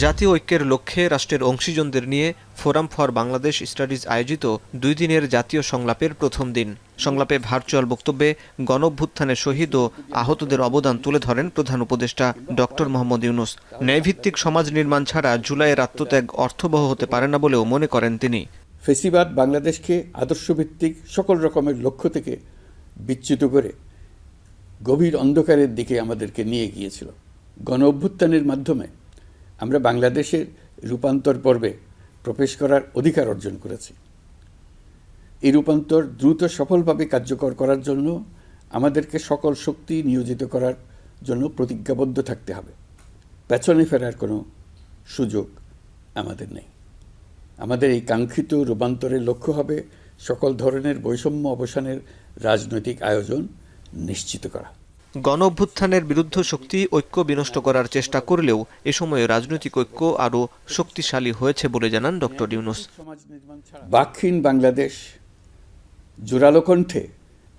জাতীয় ঐক্যের লক্ষ্যে রাষ্ট্রের অংশীজনদের নিয়ে ফোরাম ফর বাংলাদেশ স্টাডিজ আয়োজিত 2 দিনের জাতীয় সংলাপের প্রথম দিন। সংলাপে ভার্চুয়াল বক্তব্যে গণঅভ্যুত্থানের শহীদ ও আহতদের অবদান তুলে ধরেন প্রধান উপদেষ্টা ডক্টর মোহাম্মদ ইউনূস। ন্যায়ভিত্তিক সমাজ নির্মাণ ছাড়া জুলাইয়ের আত্মত্যাগ অর্থবহ হতে পারে না বলেও মনে করেন তিনি। ফেসিবাদ বাংলাদেশকে আদর্শভিত্তিক সকল রকমের লক্ষ্য থেকে বিচ্যুত করে গভীর অন্ধকারের দিকে আমাদেরকে নিয়ে গিয়েছিল। গণঅভ্যুত্থানের মাধ্যমে আমরা বাংলাদেশের রূপান্তর পর্বে প্রবেশ করার অধিকার অর্জন করেছি। এই রূপান্তর দ্রুত সফলভাবে কার্যকর করার জন্য আমাদেরকে সকল শক্তি নিয়োজিত করার জন্য প্রতিজ্ঞাবদ্ধ থাকতে হবে। পেছনে ফেরার কোনো সুযোগ আমাদের নেই। আমাদের এই কাঙ্ক্ষিত রূপান্তরের লক্ষ্য হবে সকল ধরনের বৈষম্য অবসানের রাজনৈতিক আয়োজন নিশ্চিত করা। গণঅভ্যুত্থানের বিরুদ্ধ শক্তি ঐক্য বিনষ্ট করার চেষ্টা করলেও এ সময়ে রাজনৈতিক ঐক্য আরও শক্তিশালী হয়েছে বলে জানান ডক্টর ইউনূস। বাকহীন বাংলাদেশ জোরালো কণ্ঠে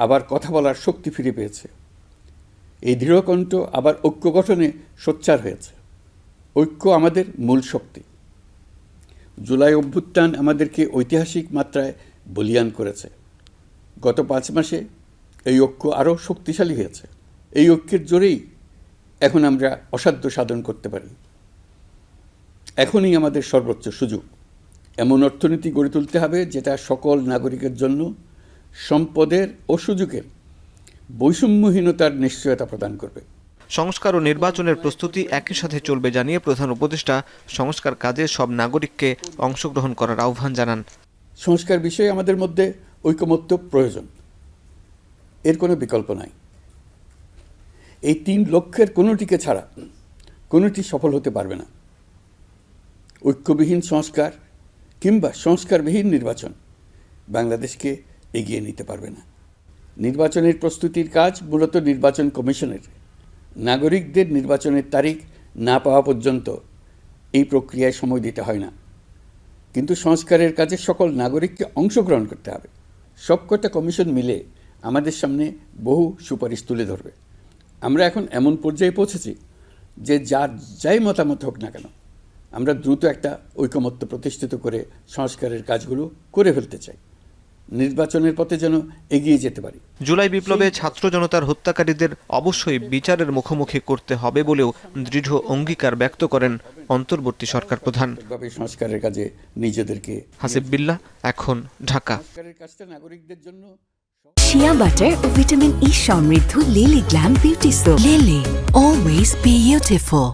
আবার কথা বলার শক্তি ফিরে পেয়েছে। এই দৃঢ়কণ্ঠ আবার ঐক্য গঠনে সোচ্চার হয়েছে। ঐক্য আমাদের মূল শক্তি। জুলাই অভ্যুত্থান আমাদেরকে ঐতিহাসিক মাত্রায় বলীয়ান করেছে। গত 5 মাসে এই ঐক্য আরও শক্তিশালী হয়েছে। এই ঐক্যের জোরেই এখন আমরা অসাধ্য সাধন করতে পারি। এখনই আমাদের সর্বোচ্চ সুযোগ। এমন অর্থনীতি গড়ে তুলতে হবে যেটা সকল নাগরিকের জন্য সম্পদের ও সুযোগের বৈষম্যহীনতার নিশ্চয়তা প্রদান করবে। সংস্কার ও নির্বাচনের প্রস্তুতি একই সাথে চলবে জানিয়ে প্রধান উপদেষ্টা সংস্কার কাজে সব নাগরিককে অংশগ্রহণ করার আহ্বান জানান। সংস্কার বিষয়ে আমাদের মধ্যে ঐকমত্য প্রয়োজন, এর কোনো বিকল্প নাই। এই 3 লক্ষ্যের কোনোটিকে ছাড়া কোনোটি সফল হতে পারবে না। ঐক্যবিহীন সংস্কার কিংবা সংস্কারবিহীন নির্বাচন বাংলাদেশকে এগিয়ে নিতে পারবে না। নির্বাচনের প্রস্তুতির কাজ মূলত নির্বাচন কমিশনের। নাগরিকদের নির্বাচনের তারিখ না পাওয়া পর্যন্ত এই প্রক্রিয়ায় সময় দিতে হয় না। কিন্তু সংস্কারের কাজে সকল নাগরিককে অংশগ্রহণ করতে হবে। সবকটা কমিশন মিলে আমাদের সামনে বহু সুপারিশ তুলে ধরবে। আমরা এখন এমন পর্যায়ে পৌঁছেছি যে যাই মতামত হোক না কেন, আমরা দ্রুত একটা ঐকমত্য প্রতিষ্ঠিত করে সংস্কারের কাজগুলো করে ফেলতে চাই। নির্বাচনের পথে যেন এগিয়ে যেতে পারি। জুলাই বিপ্লবে ছাত্র জনতার হত্যাকারীদের অবশ্যই বিচারের মুখোমুখি করতে হবে বলেও দৃঢ় অঙ্গীকার ব্যক্ত করেন অন্তর্বর্তী সরকার প্রধান। সংস্কারের কাজে নিজেদেরকে হাসিব বিল্লাহ, এখন, ঢাকা। সংস্কারের কাজটা নাগরিকদের জন্য শিয়া বাটার ও ভিটামিন ই সমৃদ্ধ lily glam beauty soap. Lily, always beautiful.